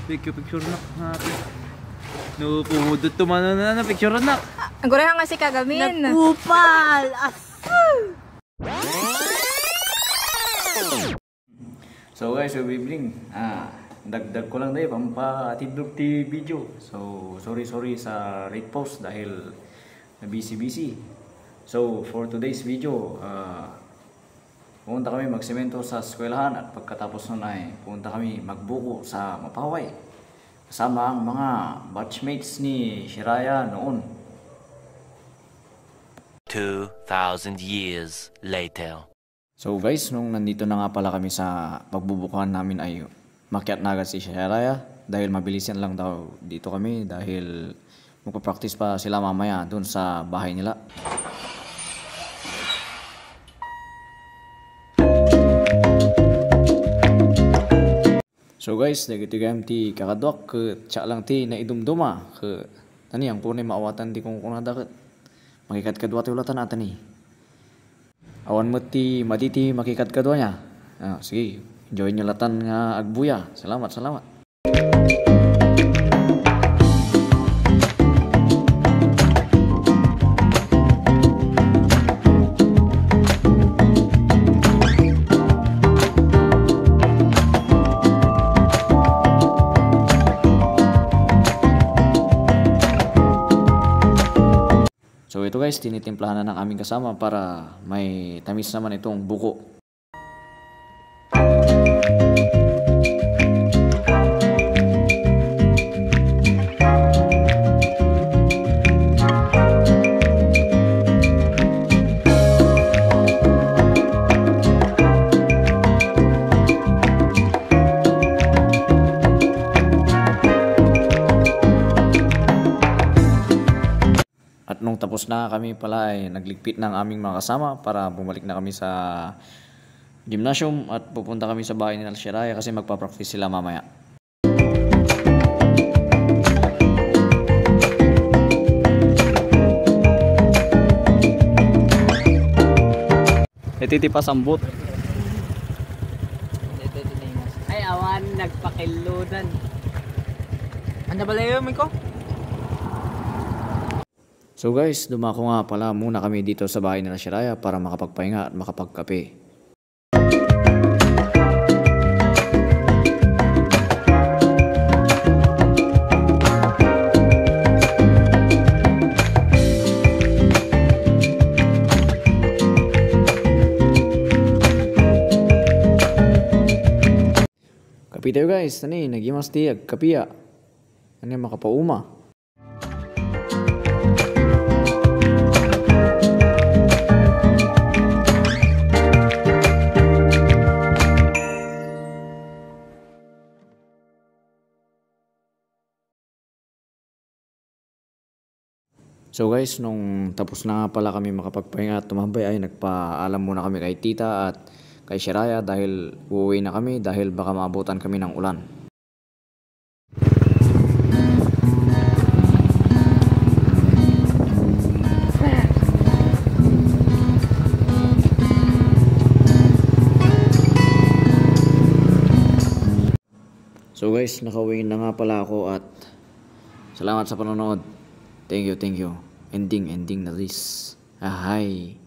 Picture na natin. No, pumudot tumano na picture na. Ang gura nga si Kagamin. Nagkupal! So guys, so bibling. Dagdag ko lang dahil pampatidlog ti video. So sorry sa late post dahil busy. So for today's video, pumunta kami magsemento sa eskwelahan at pagkatapos nun ay pumunta kami magbuko sa Mapaway kasama ang mga batchmates ni Shiraya noon. 2,000 years later. So guys, nung nandito na nga pala kami sa pagbubukuhan namin ay makiat na agad si Shiraya dahil mabilisan lang daw dito kami dahil magpa-practice pa sila mamaya dun sa bahay nila. So guys, dagiti gayam ti kakadwak ke tsak lang ti na idumduma ke tani ang punay maawatan ti kung kunada ket makikat kadwa ti ulatan atan ni. Awan mo ti maditi makikat kadwa nya. Sige, enjoy nyo latan nga agbuya. Salamat. So ito guys, tinitimplahan na ng aming kasama para may tamis naman itong buko. At nung tapos na kami pala ay nagligpit ng aming mga kasama para bumalik na kami sa gymnasium at pupunta kami sa bahay ni Shiraya kasi magpa-practice sila mamaya. Ititipa sambot. Ay, awan, nagpakiludan. Ano ba layo, Miko? So guys, dumako nga pala muna kami dito sa bahay nila Shiraya para makapagpahinga at makapagkape. Kapi tayo guys, tani, nagimas tiyag, kapiya. Ano yung makapauma? So guys, nung tapos na nga pala kami makapagpahinga at tumambay ay nagpaalam muna kami kay tita at kay Shiraya dahil uuwi na kami dahil baka maabutan kami ng ulan. So guys, nakauwi na nga pala ako at salamat sa panonood. Thank you. Ending na this. Hi.